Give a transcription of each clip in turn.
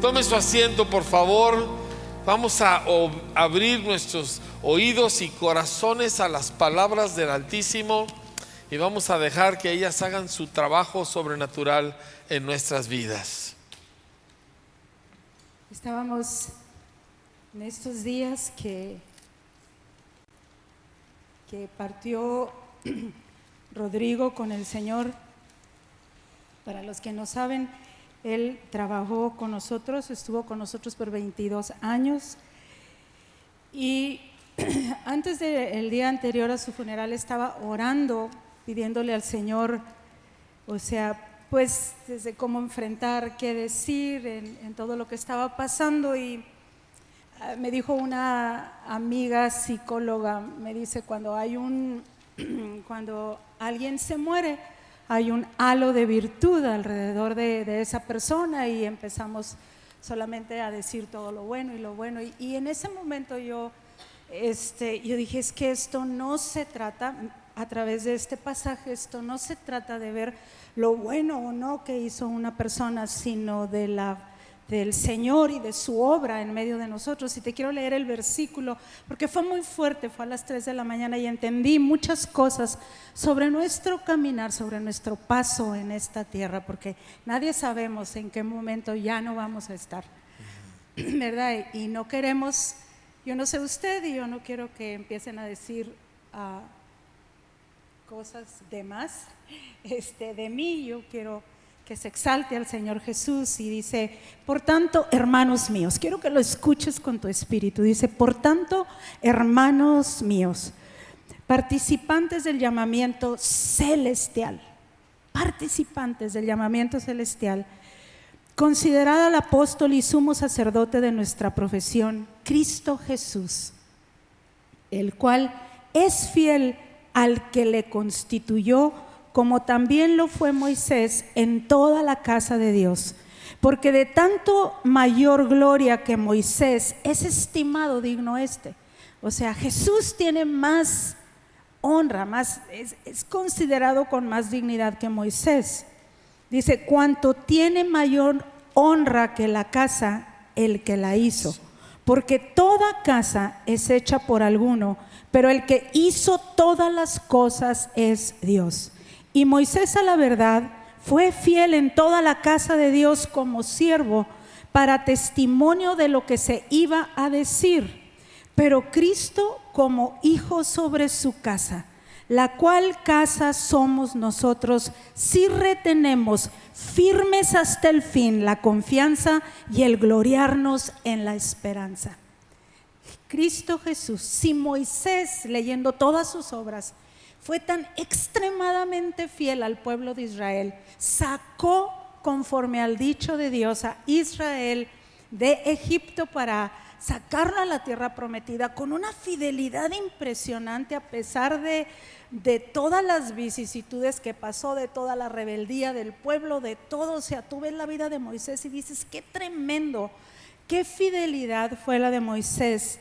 Tome su asiento, por favor. Vamos a abrir nuestros oídos y corazones a las palabras del Altísimo y vamos a dejar que ellas hagan su trabajo sobrenatural en nuestras vidas. Estábamos en estos días que partió Rodrigo con el Señor. Para los que no saben, él trabajó con nosotros, estuvo con nosotros por 22 años y antes del día anterior a su funeral estaba orando, pidiéndole al Señor, o sea, pues desde cómo enfrentar, qué decir en todo lo que estaba pasando. Y me dijo una amiga psicóloga, me dice, cuando alguien se muere, hay un halo de virtud alrededor de esa persona y empezamos solamente a decir todo lo bueno y lo bueno. Y en ese momento yo dije, es que esto no se trata, a través de este pasaje, esto no se trata de ver lo bueno o no que hizo una persona, sino del Señor y de su obra en medio de nosotros. Y te quiero leer el versículo porque fue muy fuerte, fue a las 3 de la mañana y entendí muchas cosas sobre nuestro caminar, sobre nuestro paso en esta tierra, porque nadie sabemos en qué momento ya no vamos a estar, ¿verdad? Y no queremos, yo no sé usted y yo no quiero que empiecen a decir cosas de más de mí. Yo quiero que se exalte al Señor Jesús y dice, por tanto, hermanos míos, quiero que lo escuches con tu espíritu. Dice, por tanto, hermanos míos, participantes del llamamiento celestial, considerad al apóstol y sumo sacerdote de nuestra profesión, Cristo Jesús, el cual es fiel al que le constituyó, como también lo fue Moisés en toda la casa de Dios, porque de tanto mayor gloria que Moisés es estimado digno O sea, Jesús tiene más honra, es considerado con más dignidad que Moisés. Dice, cuanto tiene mayor honra que la casa, el que la hizo, porque toda casa es hecha por alguno, pero el que hizo todas las cosas es Dios. Y Moisés, a la verdad, fue fiel en toda la casa de Dios como siervo para testimonio de lo que se iba a decir, pero Cristo como hijo sobre su casa, la cual casa somos nosotros si retenemos firmes hasta el fin la confianza y el gloriarnos en la esperanza. Cristo Jesús, si Moisés, leyendo todas sus obras, fue tan extremadamente fiel al pueblo de Israel, sacó conforme al dicho de Dios a Israel de Egipto para sacarlo a la tierra prometida con una fidelidad impresionante, a pesar de todas las vicisitudes que pasó, de toda la rebeldía del pueblo, de todo. O sea, tú ves la vida de Moisés y dices, qué tremendo, qué fidelidad fue la de Moisés,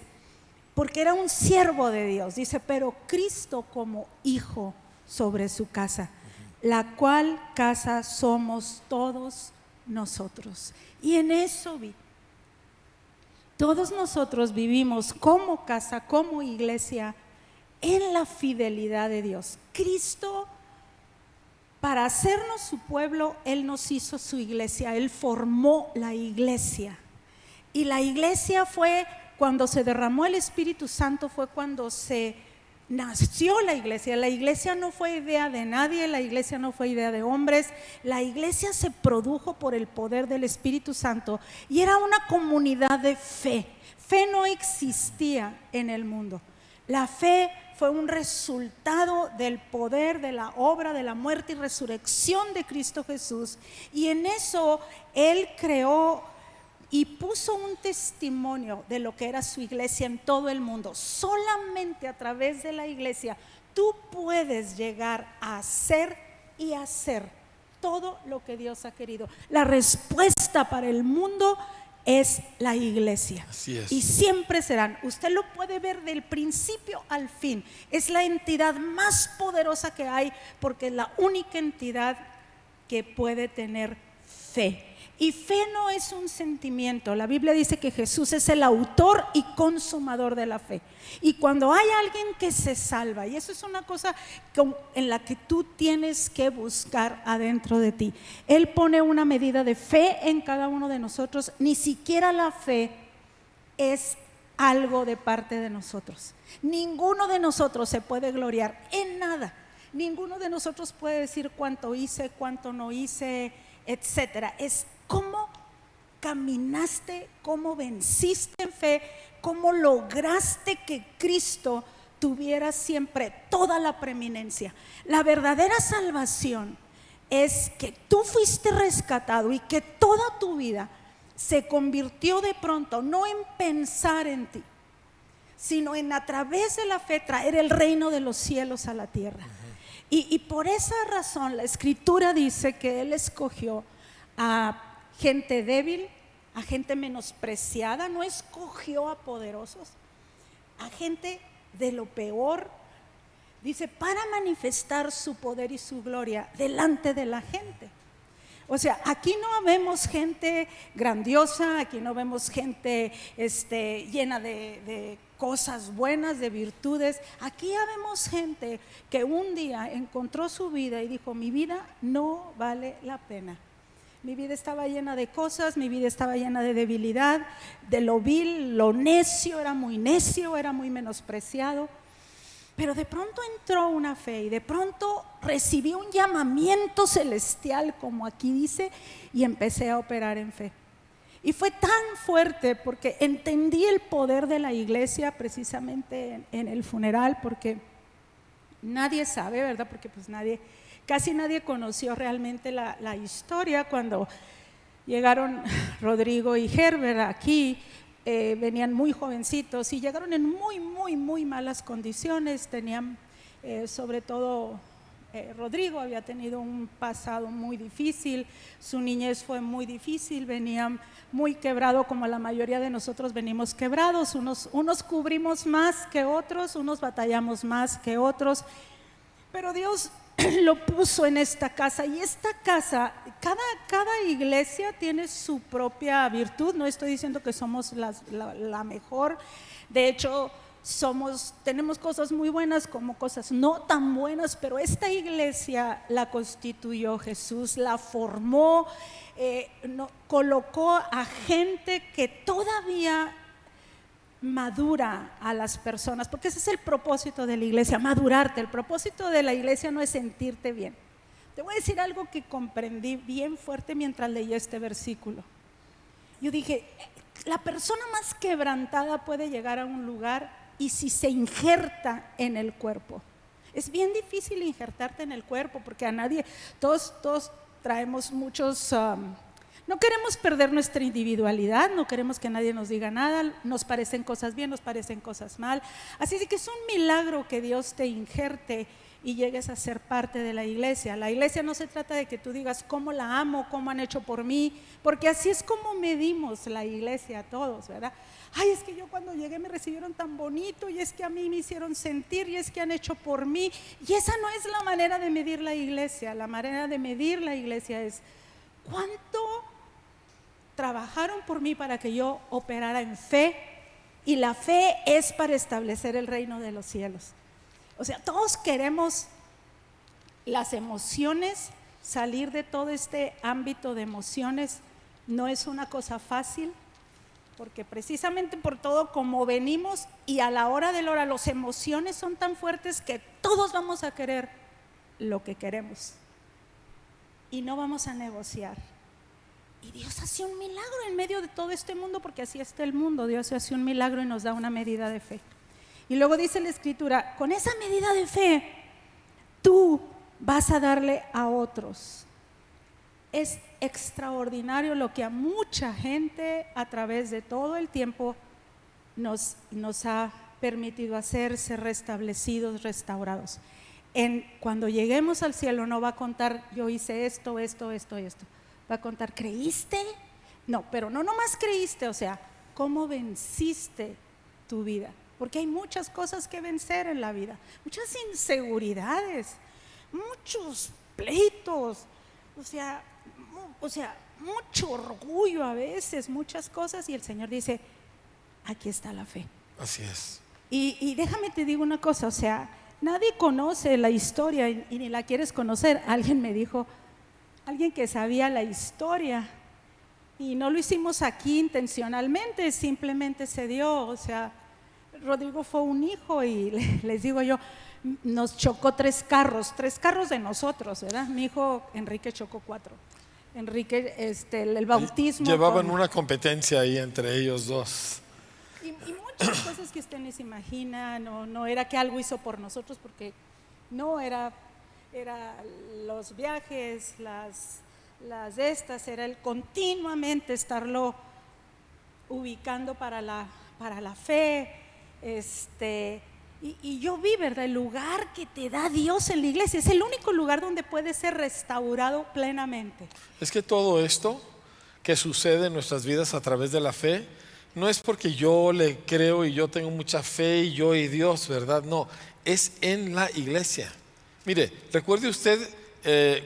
porque era un siervo de Dios. Dice, pero Cristo como hijo sobre su casa, la cual casa somos todos nosotros. Y en eso todos nosotros vivimos como casa, como iglesia, en la fidelidad de Dios. Cristo, para hacernos su pueblo, Él nos hizo su iglesia, Él formó la iglesia. Y la iglesia fue cuando se derramó el Espíritu Santo, fue cuando se nació la iglesia. La iglesia no fue idea de nadie, la iglesia no fue idea de hombres, la iglesia se produjo por el poder del Espíritu Santo y era una comunidad de fe. Fe no existía en el mundo. La fe fue un resultado del poder, de la obra, de la muerte y resurrección de Cristo Jesús, y en eso Él creó y puso un testimonio de lo que era su iglesia en todo el mundo. Solamente a través de la iglesia tú puedes llegar a ser y hacer todo lo que Dios ha querido. La respuesta para el mundo es la iglesia. Así es. Y siempre serán, usted lo puede ver del principio al fin, es la entidad más poderosa que hay, porque es la única entidad que puede tener fe. Y fe no es un sentimiento. La Biblia dice que Jesús es el autor y consumador de la fe. Y cuando hay alguien que se salva, y eso es una cosa en la que tú tienes que buscar adentro de ti, Él pone una medida de fe en cada uno de nosotros. Ni siquiera la fe es algo de parte de nosotros. Ninguno de nosotros se puede gloriar en nada. Ninguno de nosotros puede decir cuánto hice, cuánto no hice, etcétera. Es cómo caminaste, cómo venciste en fe, cómo lograste que Cristo tuviera siempre toda la preeminencia. La verdadera salvación es que tú fuiste rescatado y que toda tu vida se convirtió de pronto no en pensar en ti, sino en a través de la fe traer el reino de los cielos a la tierra. Y por esa razón la Escritura dice que Él escogió a gente débil, a gente menospreciada, no escogió a poderosos, a gente de lo peor, dice, para manifestar su poder y su gloria delante de la gente. O sea, aquí no vemos gente grandiosa, aquí no vemos gente llena de cosas buenas, de virtudes. Aquí ya vemos gente que un día encontró su vida y dijo, mi vida no vale la pena. Mi vida estaba llena de cosas, mi vida estaba llena de debilidad, de lo vil, lo necio, era muy menospreciado. Pero de pronto entró una fe y de pronto recibí un llamamiento celestial, como aquí dice, y empecé a operar en fe. Y fue tan fuerte porque entendí el poder de la iglesia precisamente en el funeral, porque nadie sabe, ¿verdad? Porque pues casi nadie conoció realmente la historia cuando llegaron Rodrigo y Herbert aquí. Venían muy jovencitos y llegaron en muy malas condiciones. Tenían sobre todo Rodrigo había tenido un pasado muy difícil, su niñez fue muy difícil, venían muy quebrado, como la mayoría de nosotros venimos quebrados, unos cubrimos más que otros, unos batallamos más que otros, pero Dios lo puso en esta casa. Y esta casa, cada iglesia tiene su propia virtud. No estoy diciendo que somos la mejor, de hecho tenemos cosas muy buenas como cosas no tan buenas, pero esta iglesia la constituyó Jesús, la formó, colocó a gente que todavía madura a las personas, porque ese es el propósito de la iglesia, madurarte. El propósito de la iglesia no es sentirte bien. Te voy a decir algo que comprendí bien fuerte mientras leía este versículo. Yo dije, la persona más quebrantada puede llegar a un lugar y si se injerta en el cuerpo. Es bien difícil injertarte en el cuerpo porque a nadie, todos traemos muchos... no queremos perder nuestra individualidad, no queremos que nadie nos diga nada, nos parecen cosas bien, nos parecen cosas mal. Así es que es un milagro que Dios te injerte y llegues a ser parte de la iglesia. La iglesia no se trata de que tú digas cómo la amo, cómo han hecho por mí, porque así es como medimos la iglesia a todos, ¿verdad? Ay, es que yo cuando llegué me recibieron tan bonito, y es que a mí me hicieron sentir, y es que han hecho por mí. Y esa no es la manera de medir la iglesia. La manera de medir la iglesia es ¿cuánto trabajaron por mí para que yo operara en fe? Y la fe es para establecer el reino de los cielos. O sea, todos queremos las emociones, salir de todo este ámbito de emociones. No es una cosa fácil, porque precisamente por todo como venimos, y a la hora de la hora las emociones son tan fuertes que todos vamos a querer lo que queremos y no vamos a negociar. Y Dios hace un milagro en medio de todo este mundo, porque así está el mundo. Dios hace un milagro y nos da una medida de fe. Y luego dice la Escritura, con esa medida de fe, tú vas a darle a otros. Es extraordinario lo que a mucha gente a través de todo el tiempo nos ha permitido hacer, ser restablecidos, restaurados. Cuando lleguemos al cielo no va a contar, yo hice esto. Va a contar, ¿creíste? No, pero no nomás creíste, o sea, ¿cómo venciste tu vida? Porque hay muchas cosas que vencer en la vida, muchas inseguridades, muchos pleitos, o sea, mucho orgullo a veces, muchas cosas, y el Señor dice, aquí está la fe. Así es. Y déjame te digo una cosa, o sea, nadie conoce la historia y ni la quieres conocer. Alguien me dijo, alguien que sabía la historia, y no lo hicimos aquí intencionalmente, simplemente se dio. O sea, Rodrigo fue un hijo y les digo yo, nos chocó tres carros de nosotros, ¿verdad? Mi hijo Enrique chocó 4. Enrique, el bautismo. Llevaban una competencia ahí entre ellos dos. Y muchas cosas que usted ni se imagina. No era que algo hizo por nosotros, porque no era los viajes, era el continuamente estarlo ubicando para la fe. Y yo vi, ¿verdad? El lugar que te da Dios en la iglesia es el único lugar donde puede ser restaurado plenamente. Es que todo esto que sucede en nuestras vidas a través de la fe no es porque yo le creo y yo tengo mucha fe y yo y Dios, ¿verdad? No, es en la iglesia. Mire, recuerde usted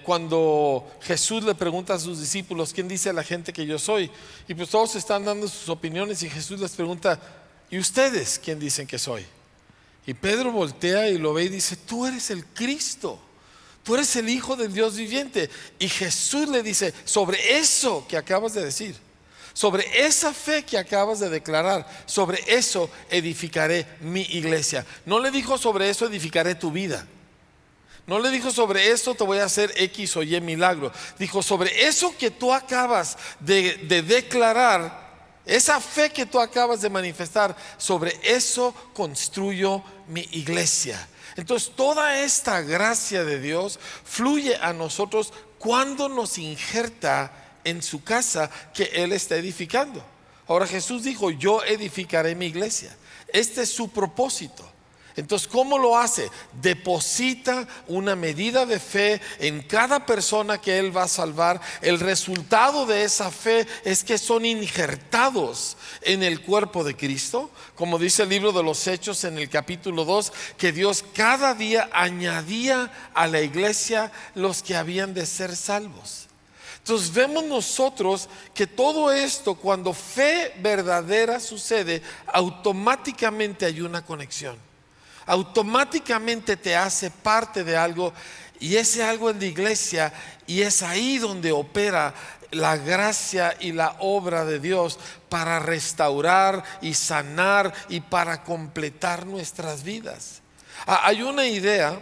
cuando Jesús le pregunta a sus discípulos, ¿quién dice la gente que yo soy? Y pues todos están dando sus opiniones y Jesús les pregunta, ¿y ustedes quién dicen que soy? Y Pedro voltea y lo ve y dice, tú eres el Cristo, tú eres el Hijo del Dios viviente. Y Jesús le dice, sobre eso que acabas de decir, sobre esa fe que acabas de declarar, sobre eso edificaré mi iglesia. No le dijo sobre eso edificaré tu vida. No le dijo sobre eso te voy a hacer X o Y milagro. Dijo sobre eso que tú acabas de declarar, esa fe que tú acabas de manifestar, sobre eso construyo mi iglesia. Entonces toda esta gracia de Dios fluye a nosotros cuando nos injerta en su casa que Él está edificando. Ahora Jesús dijo, yo edificaré mi iglesia. Este es su propósito. Entonces, ¿cómo lo hace? Deposita una medida de fe en cada persona que Él va a salvar. El resultado de esa fe es que son injertados en el cuerpo de Cristo. Como dice el libro de los Hechos en el capítulo 2, que Dios cada día añadía a la iglesia los que habían de ser salvos. Entonces vemos nosotros que todo esto, cuando fe verdadera sucede, automáticamente hay una conexión. Automáticamente te hace parte de algo, y ese algo es la iglesia, y es ahí donde opera la gracia y la obra de Dios para restaurar y sanar y para completar nuestras vidas. Hay una idea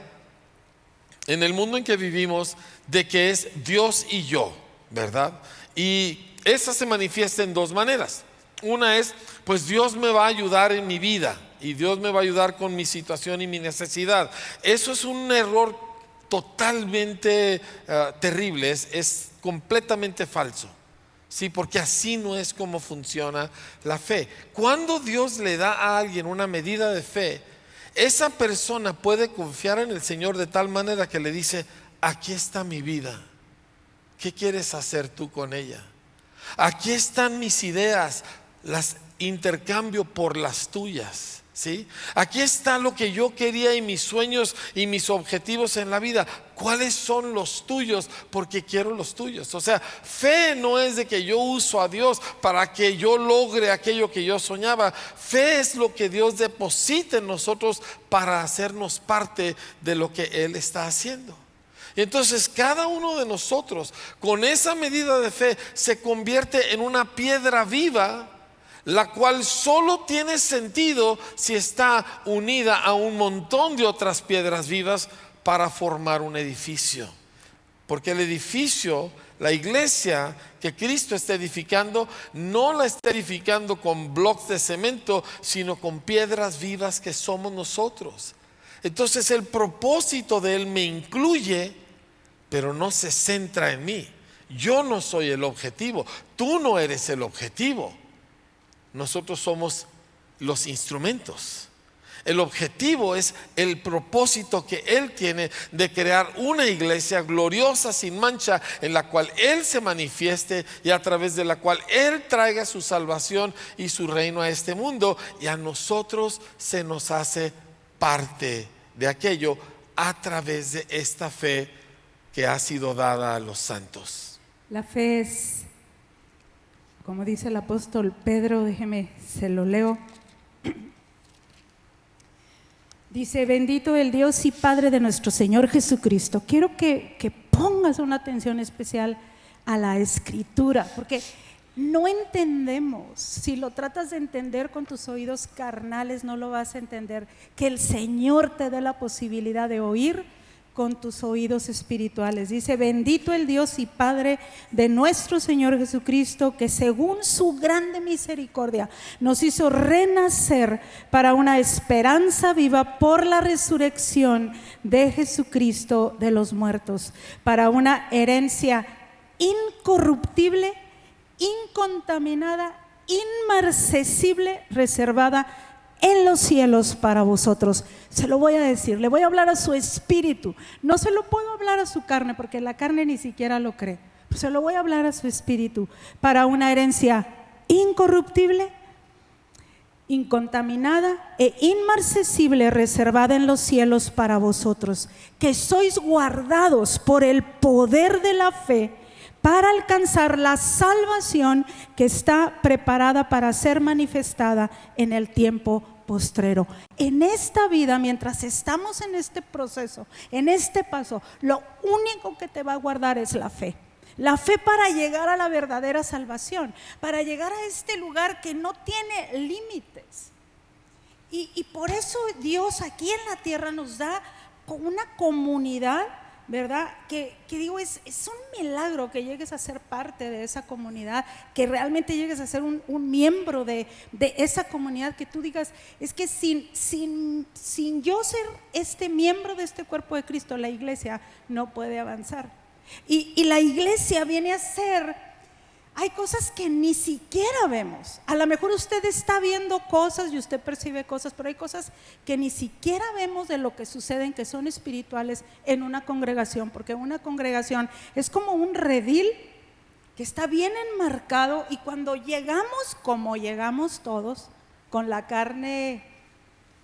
en el mundo en que vivimos de que es Dios y yo, ¿verdad? Y esa se manifiesta en dos maneras. Una es, pues Dios me va a ayudar en mi vida y Dios me va a ayudar con mi situación y mi necesidad. Eso es un error totalmente terrible, es completamente falso. Sí, porque así no es como funciona la fe. Cuando Dios le da a alguien una medida de fe, esa persona puede confiar en el Señor de tal manera que le dice, aquí está mi vida, ¿qué quieres hacer tú con ella? Aquí están mis ideas, las intercambio por las tuyas. ¿Sí? Aquí está lo que yo quería y mis sueños y mis objetivos en la vida. ¿Cuáles son los tuyos? Porque quiero los tuyos. O sea, fe no es de que yo uso a Dios para que yo logre aquello que yo soñaba. Fe es lo que Dios deposita en nosotros para hacernos parte de lo que Él está haciendo. Y entonces cada uno de nosotros con esa medida de fe se convierte en una piedra viva, la cual solo tiene sentido si está unida a un montón de otras piedras vivas para formar un edificio. Porque el edificio, la iglesia que Cristo está edificando, no la está edificando con bloques de cemento, sino con piedras vivas que somos nosotros. Entonces el propósito de Él me incluye, pero no se centra en mí. Yo no soy el objetivo, tú no eres el objetivo. Nosotros somos los instrumentos. El objetivo es el propósito que Él tiene de crear una iglesia gloriosa, sin mancha, en la cual Él se manifieste y a través de la cual Él traiga su salvación y su reino a este mundo, y a nosotros se nos hace parte de aquello a través de esta fe que ha sido dada a los santos. La fe es como dice el apóstol Pedro, déjeme, se lo leo. Dice: bendito el Dios y Padre de nuestro Señor Jesucristo. Quiero que pongas una atención especial a la Escritura, porque no entendemos. Si lo tratas de entender con tus oídos carnales, no lo vas a entender. Que el Señor te dé la posibilidad de oír con tus oídos espirituales. Dice: bendito el Dios y Padre de nuestro Señor Jesucristo, que según su grande misericordia nos hizo renacer para una esperanza viva por la resurrección de Jesucristo de los muertos, para una herencia incorruptible, incontaminada, inmarcesible, reservada en los cielos para vosotros. Se lo voy a decir, le voy a hablar a su espíritu. No se lo puedo hablar a su carne, porque la carne ni siquiera lo cree. Se lo voy a hablar a su espíritu, para una herencia incorruptible, incontaminada e inmarcesible, reservada en los cielos para vosotros, que sois guardados por el poder de la fe para alcanzar la salvación que está preparada para ser manifestada en el tiempo postrero. En esta vida, mientras estamos en este proceso, en este paso, lo único que te va a guardar es la fe. La fe para llegar a la verdadera salvación, para llegar a este lugar que no tiene límites. Y por eso Dios aquí en la tierra nos da una comunidad, ¿verdad? Que digo, es un milagro que llegues a ser parte de esa comunidad, que realmente llegues a ser un miembro de esa comunidad, que tú digas, es que sin yo ser este miembro de este cuerpo de Cristo, la iglesia no puede avanzar. Y la iglesia viene a ser, hay cosas que ni siquiera vemos. A lo mejor usted está viendo cosas y usted percibe cosas, pero hay cosas que ni siquiera vemos de lo que suceden, que son espirituales en una congregación, porque una congregación es como un redil que está bien enmarcado, y cuando llegamos, como llegamos todos, con la carne,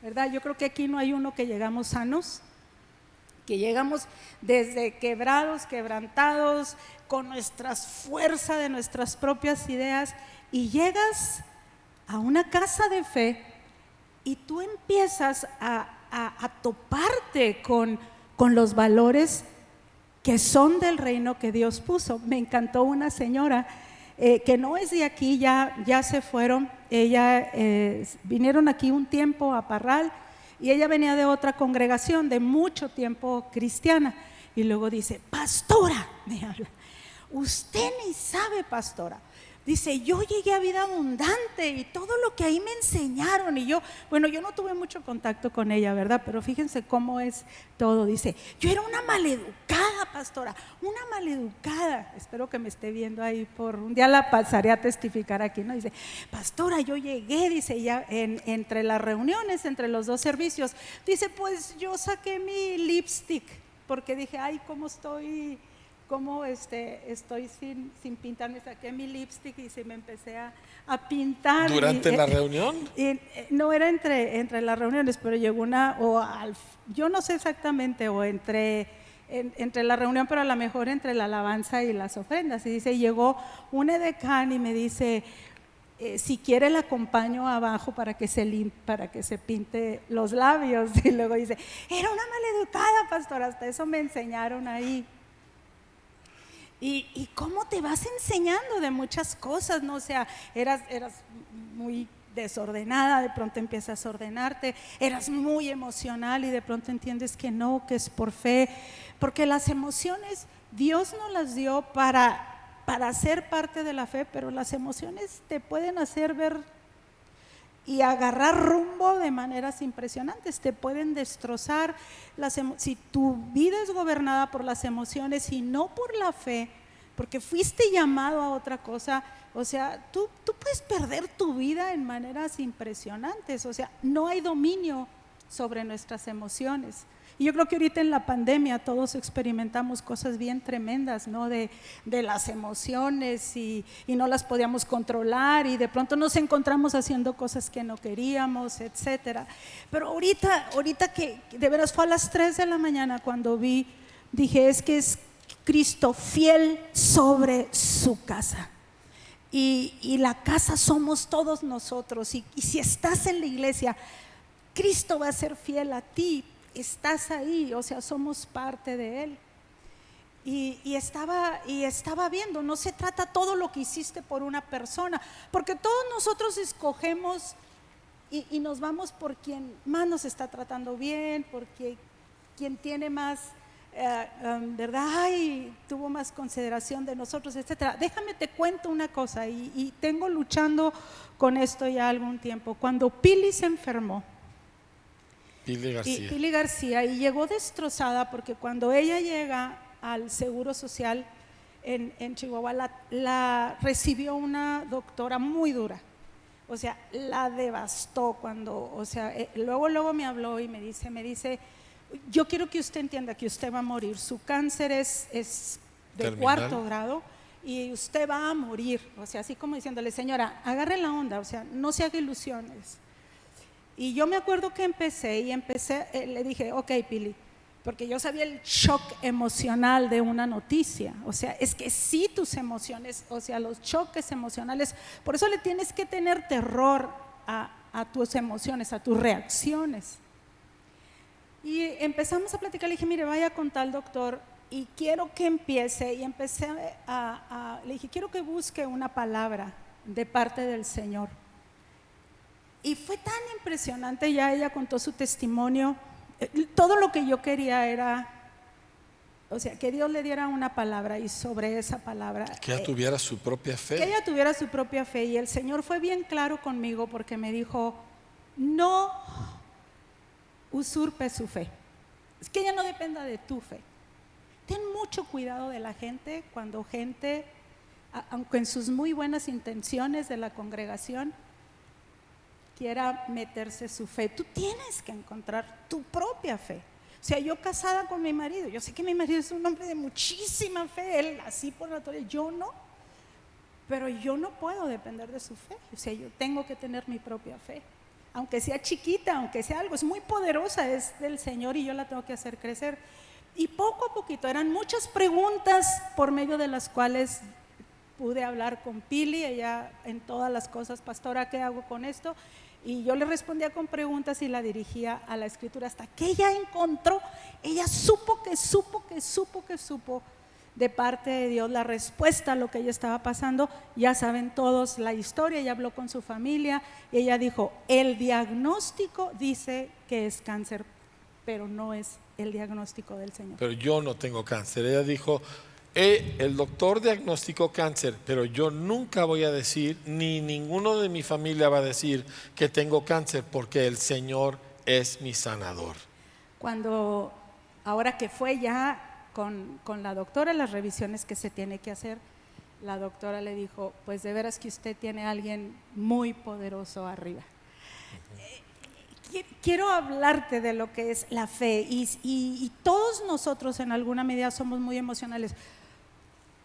¿verdad? Yo creo que aquí no hay uno que llegamos sanos, que llegamos desde quebrados, quebrantados, con nuestras fuerzas de nuestras propias ideas, y llegas a una casa de fe y tú empiezas a toparte con los valores que son del reino que Dios puso. Me encantó una señora que no es de aquí, ya se fueron. Vinieron aquí un tiempo a Parral, y ella venía de otra congregación de mucho tiempo cristiana, y luego dice: pastora, me habla, usted ni sabe, pastora. Dice: yo llegué a vida abundante y todo lo que ahí me enseñaron. Y yo no tuve mucho contacto con ella, ¿verdad? Pero fíjense cómo es todo. Dice: yo era una maleducada, pastora, una maleducada. Espero que me esté viendo ahí, por un día la pasaré a testificar aquí, ¿no? Dice: pastora, yo llegué, dice, ya entre las reuniones, entre los dos servicios, dice, pues yo saqué mi lipstick, porque dije, ay, cómo estoy sin pintar. Me saqué mi lipstick y me empecé a pintar. ¿Durante la reunión? No era entre las reuniones, pero llegó yo no sé exactamente, o entre la reunión, pero a lo mejor entre la alabanza y las ofrendas. Y dice, llegó un edecán y me dice: si quiere le acompaño abajo para que se pinte los labios. Y luego dice: era una maleducada, pastor, hasta eso me enseñaron ahí. Y cómo te vas enseñando de muchas cosas, ¿no? O sea, eras muy desordenada, de pronto empiezas a ordenarte, eras muy emocional y de pronto entiendes que no, que es por fe, porque las emociones Dios nos las dio para ser parte de la fe, pero las emociones te pueden hacer ver y agarrar rumbo de maneras impresionantes, te pueden destrozar. Si tu vida es gobernada por las emociones y no por la fe, porque fuiste llamado a otra cosa, o sea, tú puedes perder tu vida en maneras impresionantes. O sea, no hay dominio sobre nuestras emociones. Y yo creo que ahorita en la pandemia todos experimentamos cosas bien tremendas, ¿no? De las emociones, y no las podíamos controlar, y de pronto nos encontramos haciendo cosas que no queríamos, etcétera. Pero ahorita que de veras fue a las 3 de la mañana cuando dije, es que es Cristo fiel sobre su casa. y la casa somos todos nosotros. Y si estás en la iglesia, Cristo va a ser fiel a ti, estás ahí, o sea, somos parte de Él. Y estaba viendo, no se trata todo lo que hiciste por una persona, porque todos nosotros escogemos y nos vamos por quien más nos está tratando bien, porque quien tiene más, ¿verdad? Ay, tuvo más consideración de nosotros, etcétera. Déjame te cuento una cosa, y tengo luchando con esto ya algún tiempo. Cuando Pili se enfermó, Pili García, y llegó destrozada, porque cuando ella llega al Seguro Social en Chihuahua, la recibió una doctora muy dura, o sea, la devastó cuando, o sea, luego me habló y me dice, yo quiero que usted entienda que usted va a morir, su cáncer es de terminal, 4º grado y usted va a morir, o sea, así como diciéndole, señora, agarre la onda, o sea, no se haga ilusiones. Y yo me acuerdo que empecé, le dije, ok, Pili, porque yo sabía el shock emocional de una noticia, o sea, es que sí, tus emociones, o sea, los choques emocionales, por eso le tienes que tener terror a tus emociones, a tus reacciones. Y empezamos a platicar, le dije, mire, vaya con tal doctor y quiero que empiece, y empecé le dije, quiero que busque una palabra de parte del Señor. Y fue tan impresionante, ya ella contó su testimonio. Todo lo que yo quería era, o sea, que Dios le diera una palabra, y sobre esa palabra que ella tuviera su propia fe. Que ella tuviera su propia fe. Y el Señor fue bien claro conmigo, porque me dijo, no usurpe su fe, es que ella no dependa de tu fe. Ten mucho cuidado de la gente, cuando gente, aunque en sus muy buenas intenciones de la congregación, quiera meterse su fe. Tú tienes que encontrar tu propia fe. O sea, yo casada con mi marido, yo sé que mi marido es un hombre de muchísima fe, él así por naturaleza, yo no, pero yo no puedo depender de su fe. O sea, yo tengo que tener mi propia fe, aunque sea chiquita, aunque sea algo, es muy poderosa, es del Señor, y yo la tengo que hacer crecer. Y poco a poquito, eran muchas preguntas por medio de las cuales pude hablar con Pili, ella en todas las cosas, pastora, ¿qué hago con esto? Y yo le respondía con preguntas y la dirigía a la Escritura, hasta que ella encontró, ella supo de parte de Dios la respuesta a lo que ella estaba pasando. Ya saben todos la historia, ella habló con su familia y ella dijo, el diagnóstico dice que es cáncer, pero no es el diagnóstico del Señor. Pero yo no tengo cáncer. Ella dijo, el doctor diagnosticó cáncer, pero yo nunca voy a decir, ni ninguno de mi familia va a decir que tengo cáncer, porque el Señor es mi sanador. Cuando, ahora que fue ya con la doctora, las revisiones que se tiene que hacer, la doctora le dijo, pues de veras que usted tiene a alguien muy poderoso arriba. Quiero hablarte de lo que es la fe, y todos nosotros en alguna medida somos muy emocionales.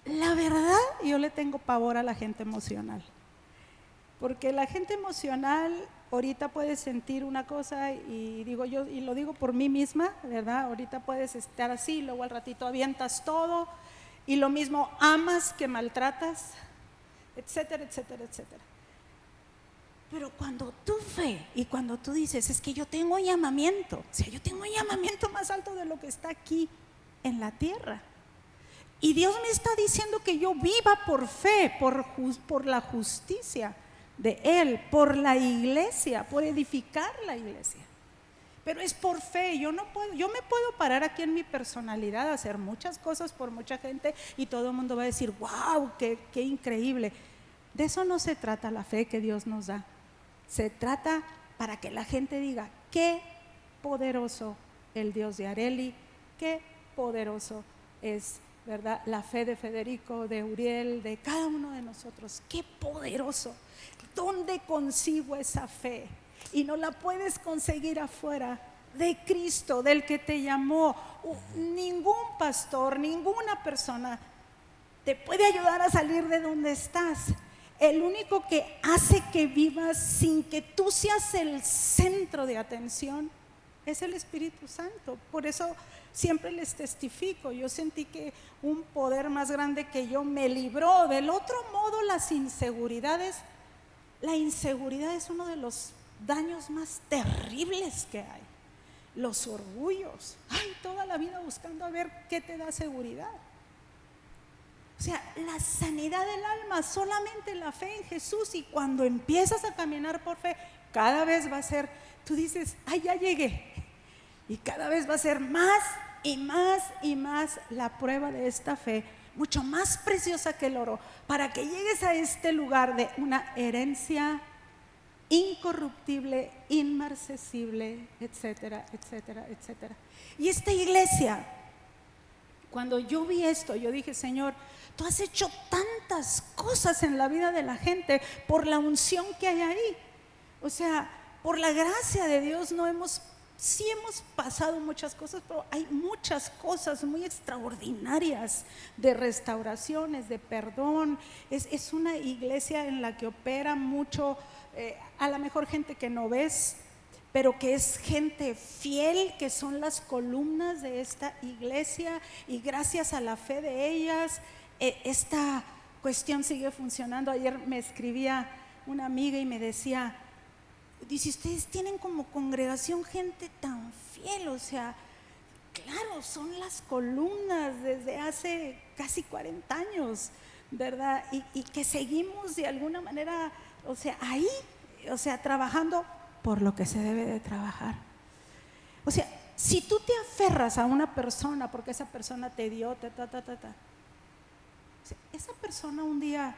La verdad, yo le tengo pavor a la gente emocional, porque la gente emocional ahorita puede sentir una cosa, y digo yo, y lo digo por mí misma, ¿verdad? Ahorita puedes estar así, luego al ratito avientas todo, y lo mismo amas que maltratas, etcétera, etcétera, etcétera. Pero cuando tu fe, y cuando tú dices, es que yo tengo llamamiento, o sea, yo tengo llamamiento más alto de lo que está aquí en la tierra, y Dios me está diciendo que yo viva por fe, por la justicia de Él, por la iglesia, por edificar la iglesia. Pero es por fe. Yo me puedo parar aquí en mi personalidad, hacer muchas cosas por mucha gente, y todo el mundo va a decir, wow, qué increíble. De eso no se trata la fe que Dios nos da. Se trata para que la gente diga, qué poderoso el Dios de Areli, qué poderoso es, ¿verdad?, la fe de Federico, de Uriel, de cada uno de nosotros. Qué poderoso. ¿Dónde consigo esa fe? Y no la puedes conseguir afuera de Cristo, del que te llamó. Ningún pastor, ninguna persona te puede ayudar a salir de donde estás. El único que hace que vivas sin que tú seas el centro de atención es el Espíritu Santo. Por eso siempre les testifico, yo sentí que un poder más grande que yo me libró. Del otro modo, las inseguridades, la inseguridad es uno de los daños más terribles que hay. Los orgullos, toda la vida buscando a ver qué te da seguridad. O sea, la sanidad del alma, solamente la fe en Jesús. Y cuando empiezas a caminar por fe, cada vez va a ser, tú dices, ya llegué. Y cada vez va a ser más y más y más la prueba de esta fe, mucho más preciosa que el oro, para que llegues a este lugar de una herencia incorruptible, inmarcesible, etcétera, etcétera, etcétera. Y esta iglesia, cuando yo vi esto, yo dije, Señor, tú has hecho tantas cosas en la vida de la gente por la unción que hay ahí. O sea, por la gracia de Dios sí hemos pasado muchas cosas, pero hay muchas cosas muy extraordinarias de restauraciones, de perdón. Es una iglesia en la que opera mucho, a lo mejor gente que no ves, pero que es gente fiel, que son las columnas de esta iglesia, y gracias a la fe de ellas, esta cuestión sigue funcionando. Ayer me escribía una amiga y me decía, dice, ustedes tienen como congregación gente tan fiel, o sea, claro, son las columnas desde hace casi 40 años, ¿verdad? Y que seguimos de alguna manera, o sea, ahí, o sea, trabajando por lo que se debe de trabajar. O sea, si tú te aferras a una persona porque esa persona te dio, o sea, esa persona un día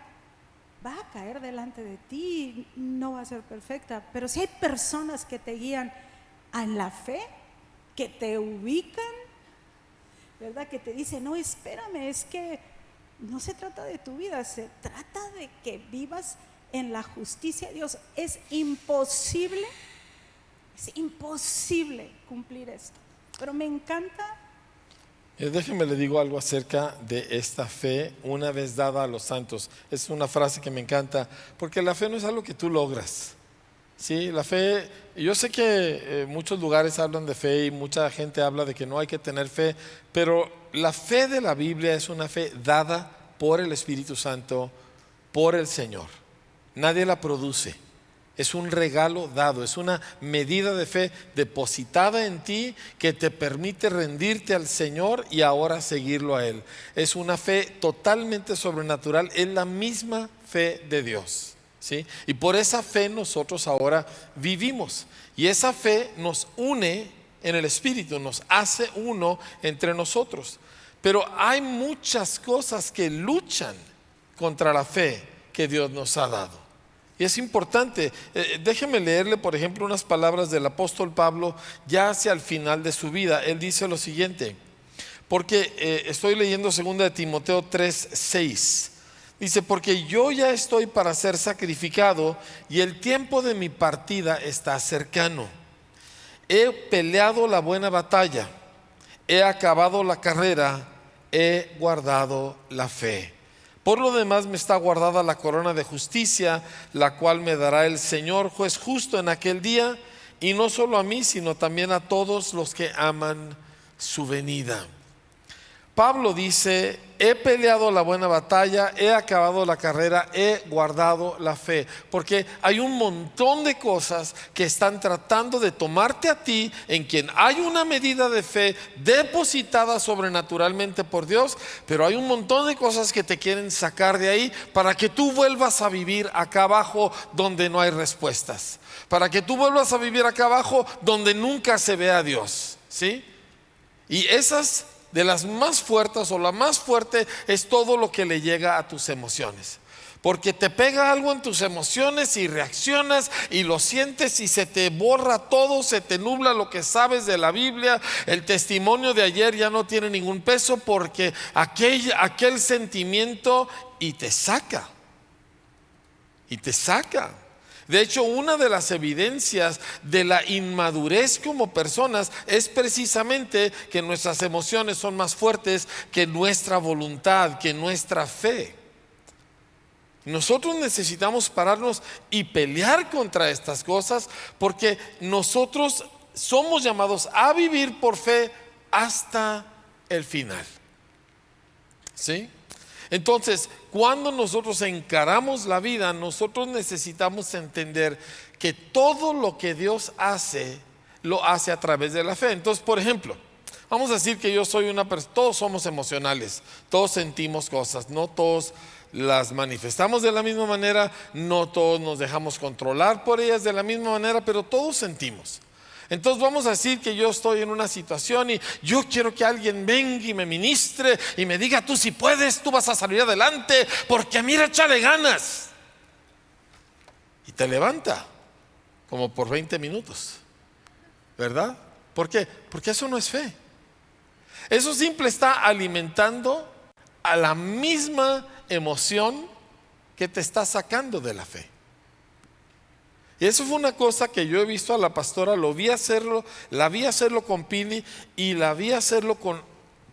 va a caer delante de ti, no va a ser perfecta, pero si hay personas que te guían a la fe, que te ubican, ¿verdad? Que te dicen, no, espérame, es que no se trata de tu vida, se trata de que vivas en la justicia de Dios. Es imposible cumplir esto, pero me encanta. Déjeme le digo algo acerca de esta fe una vez dada a los santos. Es una frase que me encanta, porque la fe no es algo que tú logras. Sí, la fe, yo sé que muchos lugares hablan de fe y mucha gente habla de que no hay que tener fe, pero la fe de la Biblia es una fe dada por el Espíritu Santo, por el Señor. Nadie la produce. Es un regalo dado, es una medida de fe depositada en ti que te permite rendirte al Señor y ahora seguirlo a Él. Es una fe totalmente sobrenatural, es la misma fe de Dios, ¿sí? Y por esa fe nosotros ahora vivimos, y esa fe nos une en el Espíritu, nos hace uno entre nosotros. Pero hay muchas cosas que luchan contra la fe que Dios nos ha dado. Y es importante, déjeme leerle por ejemplo unas palabras del apóstol Pablo ya hacia el final de su vida. Él dice lo siguiente, porque estoy leyendo 2 Timoteo 3:6. Dice, porque yo ya estoy para ser sacrificado y el tiempo de mi partida está cercano. He peleado la buena batalla, he acabado la carrera, he guardado la fe. Por lo demás me está guardada la corona de justicia, la cual me dará el Señor, juez justo en aquel día, y no solo a mí, sino también a todos los que aman su venida. Pablo dice, he peleado la buena batalla, he acabado la carrera, he guardado la fe. Porque hay un montón de cosas que están tratando de tomarte a ti, en quien hay una medida de fe depositada sobrenaturalmente por Dios, pero hay un montón de cosas que te quieren sacar de ahí para que tú vuelvas a vivir acá abajo donde no hay respuestas, para que tú vuelvas a vivir acá abajo donde nunca se ve a Dios, ¿sí? Y esas de las más fuertes, o la más fuerte, es todo lo que le llega a tus emociones. Porque te pega algo en tus emociones y reaccionas y lo sientes y se te borra todo, se te nubla lo que sabes de la Biblia. El testimonio de ayer ya no tiene ningún peso porque aquel sentimiento y te saca. Y te saca. De hecho, una de las evidencias de la inmadurez como personas es precisamente que nuestras emociones son más fuertes que nuestra voluntad, que nuestra fe. Nosotros necesitamos pararnos y pelear contra estas cosas, porque nosotros somos llamados a vivir por fe hasta el final. ¿Sí? Entonces, cuando nosotros encaramos la vida, nosotros necesitamos entender que todo lo que Dios hace, lo hace a través de la fe. Entonces, por ejemplo, vamos a decir que yo soy una persona, todos somos emocionales, todos sentimos cosas, no todos las manifestamos de la misma manera, no todos nos dejamos controlar por ellas de la misma manera, pero todos sentimos. Entonces vamos a decir que yo estoy en una situación y yo quiero que alguien venga y me ministre y me diga: tú si puedes, tú vas a salir adelante, porque mira, échale ganas. Y te levanta como por 20 minutos, ¿verdad? ¿Por qué? Porque eso no es fe. Eso simple está alimentando a la misma emoción que te está sacando de la fe. Y eso fue una cosa que yo he visto a la pastora, la vi hacerlo con Pili, y la vi hacerlo con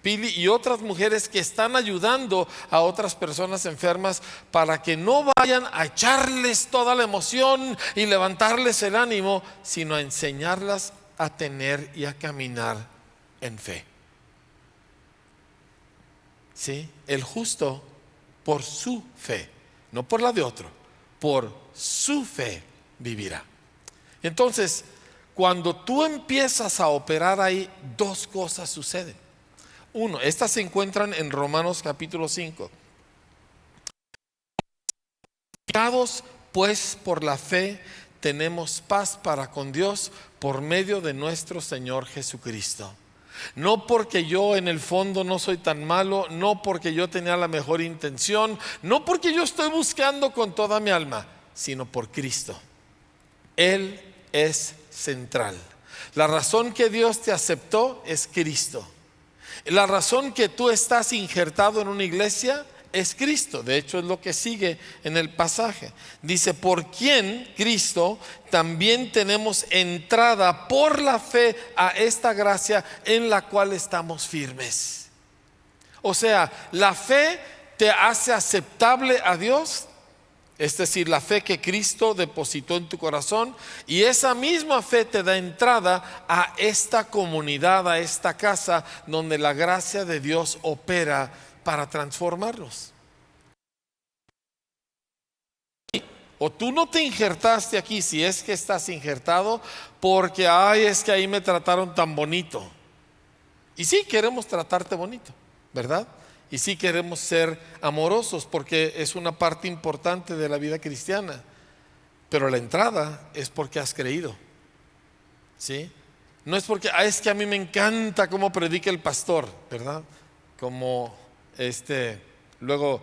Pili y otras mujeres que están ayudando a otras personas enfermas para que no vayan a echarles toda la emoción y levantarles el ánimo, sino a enseñarlas a tener y a caminar en fe. ¿Sí? El justo por su fe, no por la de otro, por su fe vivirá. Entonces, cuando tú empiezas a operar ahí, dos cosas suceden. Uno, estas se encuentran en Romanos capítulo 5. Pues por la fe tenemos paz para con Dios por medio de nuestro Señor Jesucristo. No porque yo en el fondo no soy tan malo, no porque yo tenía la mejor intención, no porque yo estoy buscando con toda mi alma, sino por Cristo. Él es central. La razón que Dios te aceptó es Cristo. La razón que tú estás injertado en una iglesia es Cristo. De hecho, es lo que sigue en el pasaje. Dice: por quien, Cristo, también tenemos entrada por la fe a esta gracia en la cual estamos firmes. O sea, la fe te hace aceptable a Dios. Es decir, la fe que Cristo depositó en tu corazón, y esa misma fe te da entrada a esta comunidad, a esta casa donde la gracia de Dios opera para transformarlos. O tú no te injertaste aquí, si es que estás injertado, porque es que ahí me trataron tan bonito. Y sí, queremos tratarte bonito, ¿verdad? Y sí queremos ser amorosos, porque es una parte importante de la vida cristiana. Pero la entrada es porque has creído, ¿sí? No es porque es que a mí me encanta cómo predica el pastor, ¿verdad? Como luego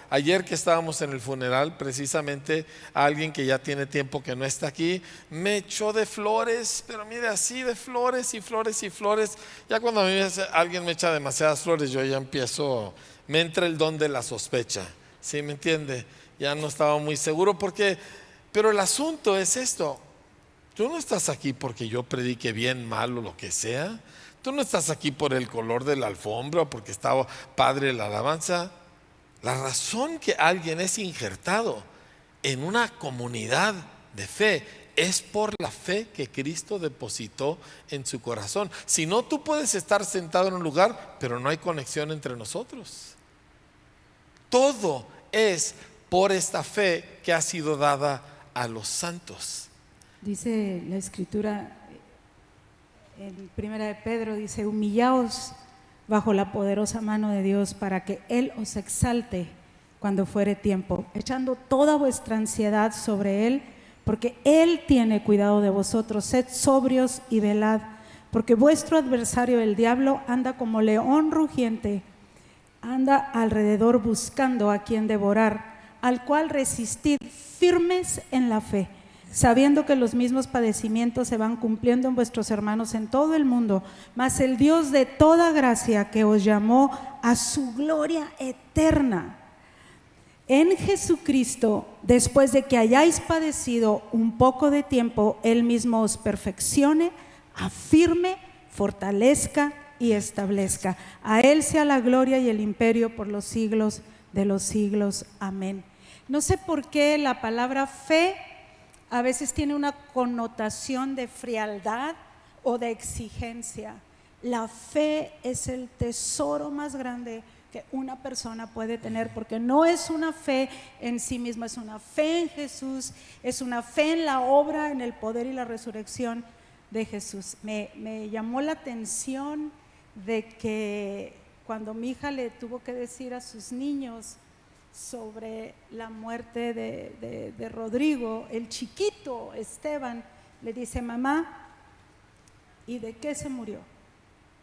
ayer que estábamos en el funeral, precisamente a alguien que ya tiene tiempo que no está aquí, me echó de flores, pero mire, así de flores y flores y flores. Ya cuando a mí alguien me echa demasiadas flores, yo ya me entra el don de la sospecha, ¿sí me entiende? Ya no estaba muy seguro pero el asunto es esto: tú no estás aquí porque yo predique bien, mal o lo que sea. Tú no estás aquí por el color de la alfombra o porque estaba padre la alabanza. La razón que alguien es injertado en una comunidad de fe es por la fe que Cristo depositó en su corazón. Si no, tú puedes estar sentado en un lugar, pero no hay conexión entre nosotros. Todo es por esta fe que ha sido dada a los santos. Dice la Escritura en Primera de Pedro, dice: humillaos bajo la poderosa mano de Dios, para que Él os exalte cuando fuere tiempo, echando toda vuestra ansiedad sobre Él, porque Él tiene cuidado de vosotros. Sed sobrios y velad, porque vuestro adversario el diablo anda como león rugiente, anda alrededor buscando a quien devorar, al cual resistid firmes en la fe, sabiendo que los mismos padecimientos se van cumpliendo en vuestros hermanos en todo el mundo. Mas el Dios de toda gracia, que os llamó a su gloria eterna en Jesucristo, después de que hayáis padecido un poco de tiempo, Él mismo os perfeccione, afirme, fortalezca y establezca. A Él sea la gloria y el imperio por los siglos de los siglos. Amén. No sé por qué la palabra fe a veces tiene una connotación de frialdad, o de exigencia. La fe es el tesoro más grande que una persona puede tener, porque no es una fe en sí misma, es una fe en Jesús, es una fe en la obra, en el poder y la resurrección de Jesús. Me llamó la atención de que cuando mi hija le tuvo que decir a sus niños sobre la muerte de Rodrigo, el chiquito Esteban le dice: mamá, ¿y de qué se murió?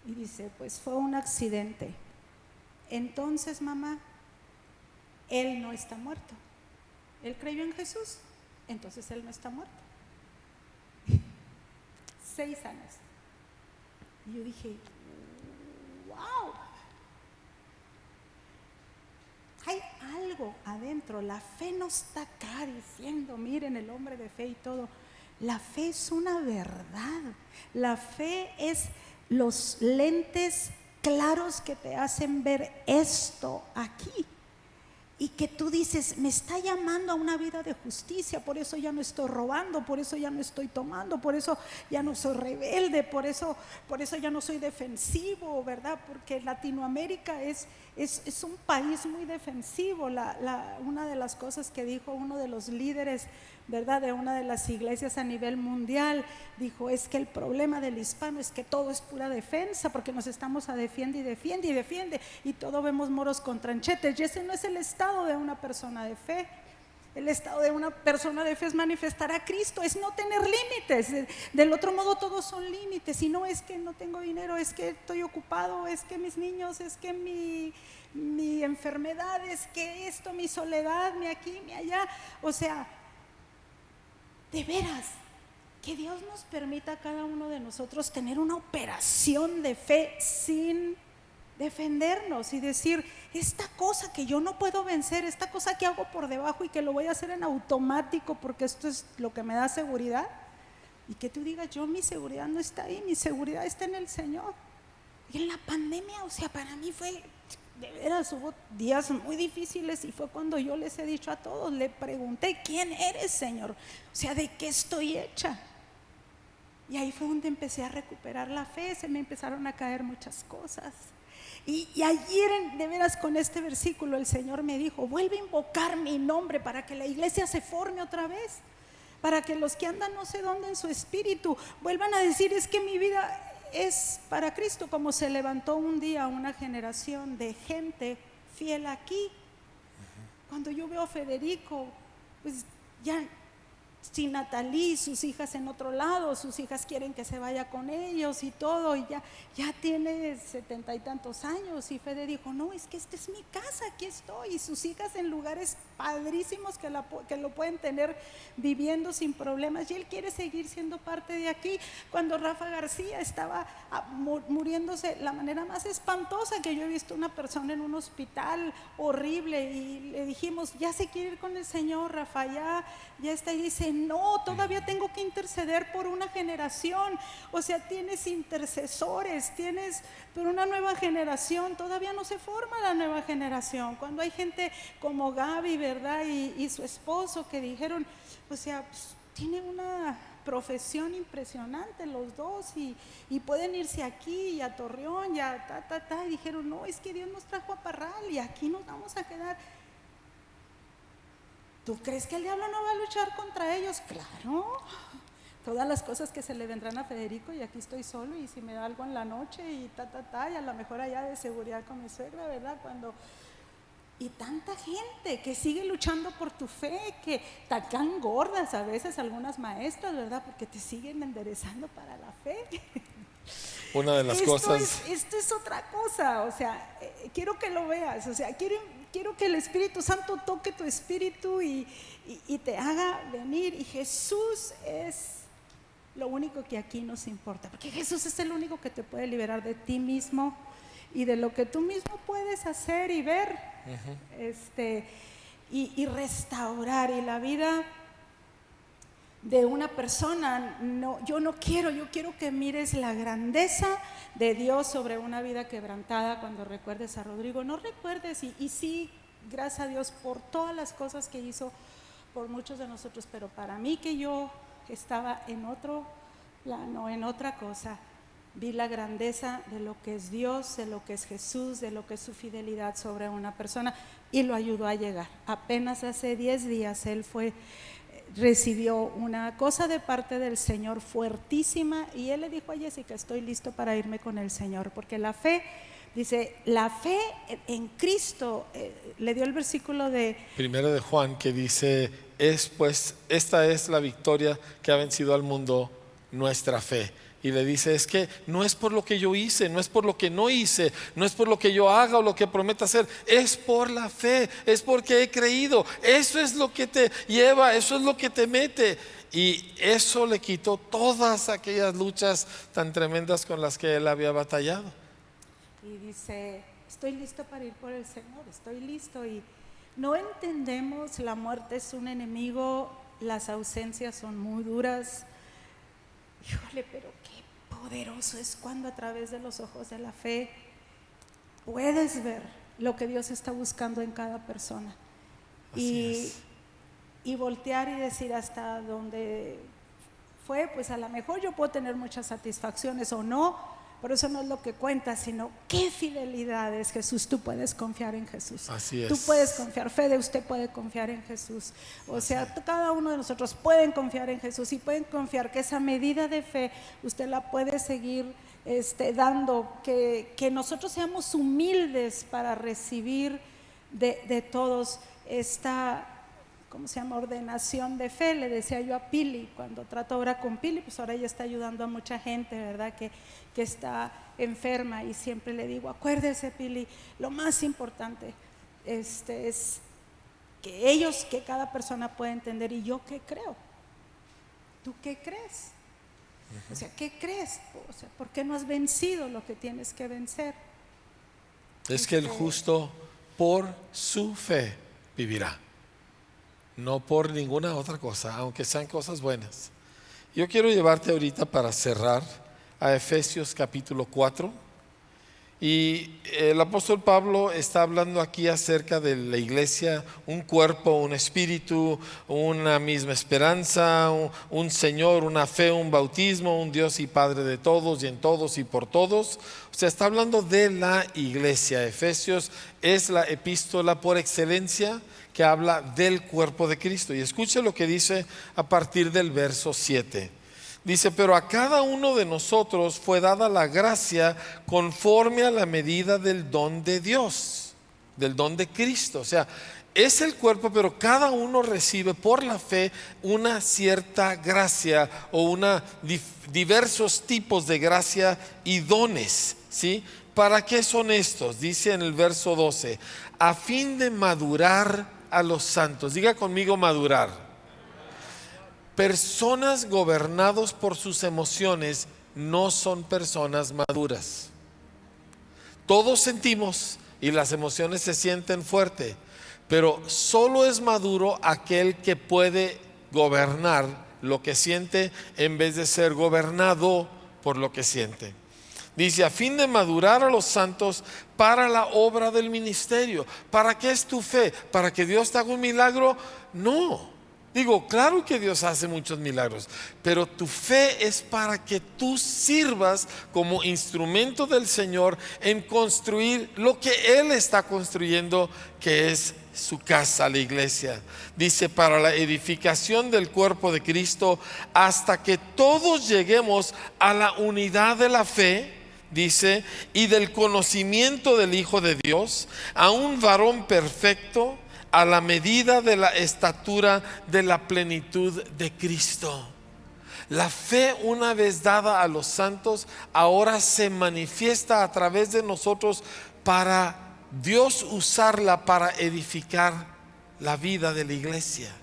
Y dice: pues fue un accidente. Entonces, mamá, él no está muerto. Él creyó en Jesús, entonces él no está muerto. 6 años. Y yo dije: wow, hay algo adentro. La fe no está acá diciendo: miren el hombre de fe y todo. La fe es una verdad. La fe es los lentes claros que te hacen ver esto aquí. Y que tú dices: me está llamando a una vida de justicia, por eso ya no estoy robando, por eso ya no estoy tomando, por eso ya no soy rebelde, por eso ya no soy defensivo, ¿verdad? Porque Latinoamérica es un país muy defensivo. Una de las cosas que dijo uno de los líderes, ¿verdad?, de una de las iglesias a nivel mundial, dijo: es que el problema del hispano es que todo es pura defensa, porque nos estamos a defiende y defiende y defiende, y todo vemos moros con tranchetes, y ese no es el estado de una persona de fe. El estado de una persona de fe es manifestar a Cristo, es no tener límites. Del otro modo todos son límites, y no es que no tengo dinero, es que estoy ocupado, es que mis niños, es que mi enfermedad, es que esto, mi soledad, mi aquí, mi allá. O sea, de veras, que Dios nos permita a cada uno de nosotros tener una operación de fe sin defendernos y decir: esta cosa que yo no puedo vencer, esta cosa que hago por debajo y que lo voy a hacer en automático porque esto es lo que me da seguridad. Y que tú digas: yo, mi seguridad no está ahí, mi seguridad está en el Señor. Y en la pandemia, o sea, para mí fue, de veras, hubo días muy difíciles, y fue cuando yo les he dicho a todos, le pregunté: ¿quién eres, Señor? O sea, ¿de qué estoy hecha? Y ahí fue donde empecé a recuperar la fe, se me empezaron a caer muchas cosas. Y ayer, de veras, con este versículo el Señor me dijo: vuelve a invocar mi nombre para que la iglesia se forme otra vez, para que los que andan no sé dónde en su espíritu vuelvan a decir: es que mi vida es para Cristo. Como se levantó un día una generación de gente fiel aquí. Cuando yo veo a Federico, pues ya sin Natalí, sus hijas en otro lado, sus hijas quieren que se vaya con ellos y todo, y ya tiene 70 y tantos años, y Fede dijo: no, es que esta es mi casa, aquí estoy, y sus hijas en lugares padrísimos que lo pueden tener viviendo sin problemas, y él quiere seguir siendo parte de aquí. Cuando Rafa García estaba muriéndose, la manera más espantosa que yo he visto una persona en un hospital, horrible, y le dijimos: ya se quiere ir con el Señor, Rafa, ya está, y dice: no, todavía tengo que interceder por una generación. O sea, tienes intercesores, tienes por una nueva generación. Todavía no se forma la nueva generación. Cuando hay gente como Gaby, ¿verdad?, y su esposo, que dijeron, o sea, pues, tiene una profesión impresionante los dos, y pueden irse aquí y a Torreón, ya y dijeron: no, es que Dios nos trajo a Parral y aquí nos vamos a quedar. ¿Tú crees que el diablo no va a luchar contra ellos? Claro. Todas las cosas que se le vendrán a Federico, y aquí estoy solo, y si me da algo en la noche, y y a lo mejor allá de seguridad con mi suegra, ¿verdad? Y tanta gente que sigue luchando por tu fe, que tacan gordas a veces algunas maestras, ¿verdad? Porque te siguen enderezando para la fe. Una de las cosas. Esto es otra cosa, o sea, quiero que lo veas, o sea, quiero que el Espíritu Santo toque tu espíritu y te haga venir. Y Jesús es lo único que aquí nos importa, porque Jesús es el único que te puede liberar de ti mismo y de lo que tú mismo puedes hacer y ver, y restaurar. Y la vida de una persona, yo quiero que mires la grandeza de Dios sobre una vida quebrantada. Cuando recuerdes a Rodrigo, no recuerdes, y sí, gracias a Dios por todas las cosas que hizo por muchos de nosotros, pero para mí, que yo estaba en otro no en otra cosa. Vi la grandeza de lo que es Dios, de lo que es Jesús, de lo que es su fidelidad sobre una persona, y lo ayudó a llegar. Apenas hace 10 días él recibió una cosa de parte del Señor fuertísima, y él le dijo a Jessica: estoy listo para irme con el Señor, porque la fe, dice, la fe en Cristo, le dio el versículo de Primero de Juan, que dice: esta es la victoria que ha vencido al mundo, nuestra fe. Y le dice: es que no es por lo que yo hice, no es por lo que no hice, no es por lo que yo haga o lo que prometa hacer, es por la fe, es porque he creído. Eso es lo que te lleva, eso es lo que te mete. Y eso le quitó todas aquellas luchas tan tremendas con las que él había batallado. Y dice: estoy listo para ir por el Señor, estoy listo. Y no entendemos, la muerte es un enemigo, las ausencias son muy duras. Híjole, pero qué poderoso es cuando a través de los ojos de la fe puedes ver lo que Dios está buscando en cada persona. Y voltear y decir hasta donde fue, pues a lo mejor yo puedo tener muchas satisfacciones o no, pero eso no es lo que cuenta, sino qué fidelidad es Jesús. Tú puedes confiar en Jesús. Así es. Tú puedes confiar, Fede, usted puede confiar en Jesús. O sea, cada uno de nosotros pueden confiar en Jesús, y pueden confiar que esa medida de fe usted la puede seguir dando, que nosotros seamos humildes para recibir de todos esta, ¿cómo se llama?, ordenación de fe. Le decía yo a Pili, cuando trato ahora con Pili, pues ahora ella está ayudando a mucha gente, ¿verdad?, que está enferma, y siempre le digo: acuérdese, Pili, lo más importante es que cada persona pueda entender. ¿Y yo qué creo? ¿Tú qué crees? O sea, ¿qué crees? O sea, ¿por qué no has vencido lo que tienes que vencer? Es que el justo por su fe vivirá, no por ninguna otra cosa, aunque sean cosas buenas. Yo quiero llevarte ahorita, para cerrar, a Efesios capítulo 4. Y el apóstol Pablo está hablando aquí acerca de la iglesia, un cuerpo, un espíritu, una misma esperanza, un Señor, una fe, un bautismo, un Dios y Padre de todos y en todos y por todos. O sea, está hablando de la iglesia. Efesios es la epístola por excelencia que habla del cuerpo de Cristo. Y escuche lo que dice a partir del verso 7. Dice: pero a cada uno de nosotros fue dada la gracia conforme a la medida del don de Dios, del don de Cristo. O sea, es el cuerpo, pero cada uno recibe por la fe una cierta gracia, o diversos tipos de gracia y dones, ¿sí? ¿Para qué son estos? Dice en el verso 12: a fin de madurar a los santos. Diga conmigo: madurar. Personas gobernados por sus emociones no son personas maduras. Todos sentimos, y las emociones se sienten fuerte, pero solo es maduro aquel que puede gobernar lo que siente en vez de ser gobernado por lo que siente. Dice: a fin de madurar a los santos para la obra del ministerio. ¿Para qué es tu fe? ¿Para que Dios te haga un milagro? No. Digo, claro que Dios hace muchos milagros, pero tu fe es para que tú sirvas como instrumento del Señor en construir lo que Él está construyendo, que es su casa, la iglesia. Dice: para la edificación del cuerpo de Cristo, hasta que todos lleguemos a la unidad de la fe, dice, y del conocimiento del Hijo de Dios, a un varón perfecto, a la medida de la estatura de la plenitud de Cristo. La fe, una vez dada a los santos, ahora se manifiesta a través de nosotros para Dios usarla para edificar la vida de la iglesia,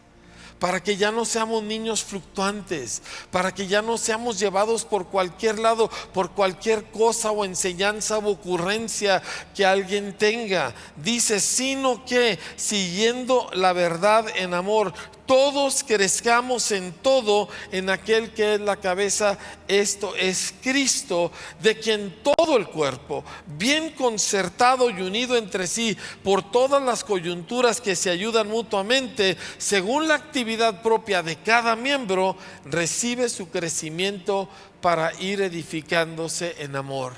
para que ya no seamos niños fluctuantes, para que ya no seamos llevados por cualquier lado, por cualquier cosa o enseñanza o ocurrencia que alguien tenga. Dice: sino que siguiendo la verdad en amor, todos crezcamos en todo en aquel que es la cabeza, esto es Cristo, de quien todo el cuerpo, bien concertado y unido entre sí por todas las coyunturas que se ayudan mutuamente, según la actividad propia de cada miembro, recibe su crecimiento para ir edificándose en amor.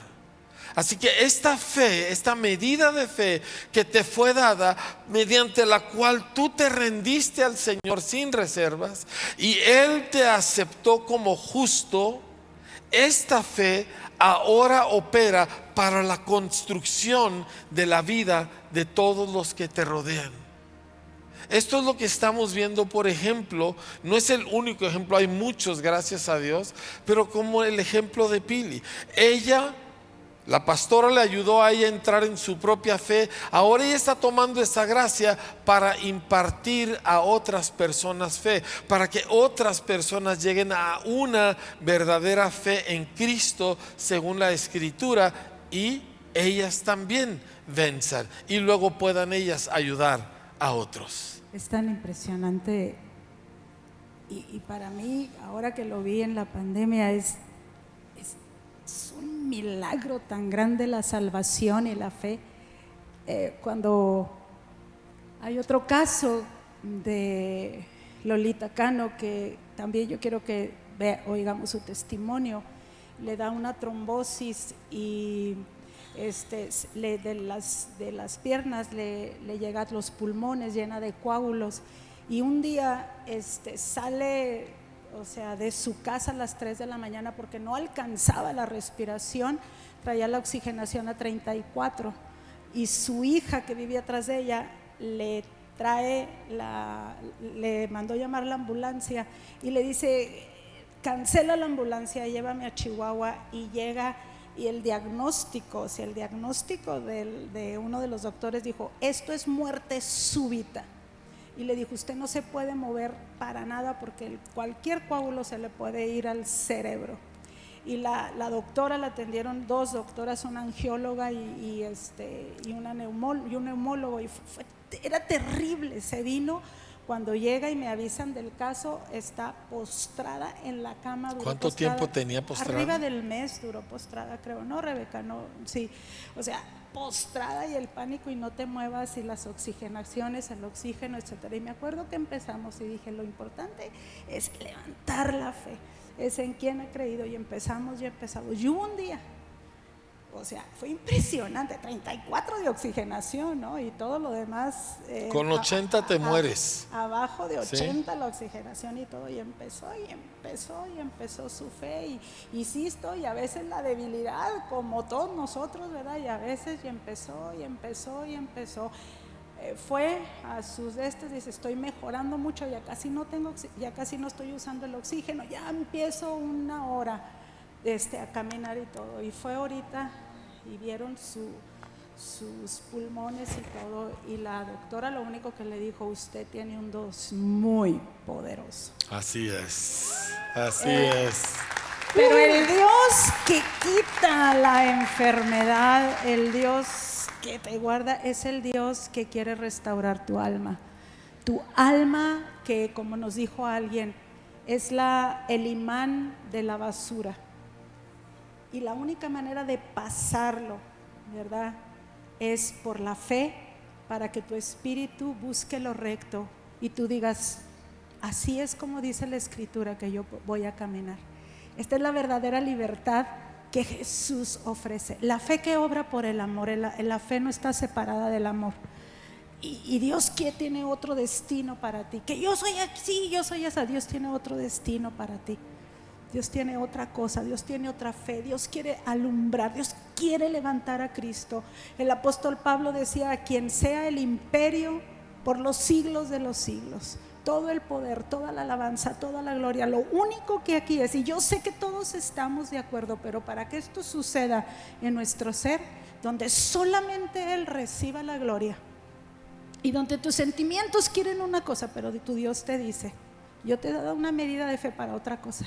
Así que esta fe, esta medida de fe que te fue dada, mediante la cual tú te rendiste al Señor sin reservas y Él te aceptó como justo, esta fe ahora opera para la construcción de la vida de todos los que te rodean. Esto es lo que estamos viendo, por ejemplo, no es el único ejemplo, hay muchos, gracias a Dios, pero como el ejemplo de Pili. La pastora le ayudó a ella a entrar en su propia fe. Ahora ella está tomando esa gracia para impartir a otras personas fe, para que otras personas lleguen a una verdadera fe en Cristo según la Escritura, y ellas también venzan y luego puedan ellas ayudar a otros. Es tan impresionante y para mí, ahora que lo vi en la pandemia, es un milagro tan grande la salvación y la fe. Cuando hay otro caso de Lolita Cano, que también yo quiero que oigamos su testimonio, le da una trombosis y de las piernas le llega a los pulmones, llena de coágulos, y un día sale, o sea, de su casa a las 3 de la mañana porque no alcanzaba la respiración, traía la oxigenación a 34, y su hija que vivía atrás de ella le mandó llamar la ambulancia y le dice: cancela la ambulancia, llévame a Chihuahua. Y llega, y el diagnóstico, o sea, el diagnóstico de uno de los doctores dijo: esto es muerte súbita. Y le dijo: usted no se puede mover para nada porque cualquier coágulo se le puede ir al cerebro. Y la doctora, la atendieron dos doctoras, una angióloga y un neumólogo, y era terrible. Se vino, cuando llega y me avisan del caso, está postrada en la cama. ¿Cuánto tiempo tenía postrada? Arriba del mes duró postrada, creo, ¿no, Rebeca? No, sí, o sea, postrada, y el pánico, y no te muevas, y las oxigenaciones, el oxígeno, etcétera. Y me acuerdo que empezamos y dije: lo importante es levantar la fe, es en quién he creído, y empezamos. Y hubo un día, o sea, fue impresionante, 34 de oxigenación, ¿no? Y todo lo demás. Con 80 te mueres. Abajo de 80, ¿sí? La oxigenación y todo, y empezó su fe, y insisto, y a veces la debilidad, como todos nosotros, ¿verdad? Y a veces, y empezó. Fue a sus dice: estoy mejorando mucho, ya casi no estoy usando el oxígeno, ya empiezo 1 hora a caminar y todo. Y fue ahorita, y vieron sus pulmones y todo, y la doctora lo único que le dijo: usted tiene un Dios muy poderoso. Así es. Pero el Dios que quita la enfermedad, el Dios que te guarda, es el Dios que quiere restaurar tu alma. Tu alma, que, como nos dijo alguien, es el imán de la basura. Y la única manera de pasarlo, ¿verdad?, es por la fe, para que tu espíritu busque lo recto y tú digas: así es como dice la Escritura que yo voy a caminar. Esta es la verdadera libertad que Jesús ofrece. La fe que obra por el amor, la fe no está separada del amor. Y Dios tiene otro destino para ti. Que yo soy así, yo soy esa. Dios tiene otro destino para ti. Dios tiene otra cosa, Dios tiene otra fe, Dios quiere alumbrar, Dios quiere levantar a Cristo. El apóstol Pablo decía: a quien sea el imperio por los siglos de los siglos, todo el poder, toda la alabanza, toda la gloria. Lo único que aquí es, y yo sé que todos estamos de acuerdo, pero para que esto suceda en nuestro ser, donde solamente Él reciba la gloria, y donde tus sentimientos quieren una cosa, pero tu Dios te dice: yo te he dado una medida de fe para otra cosa.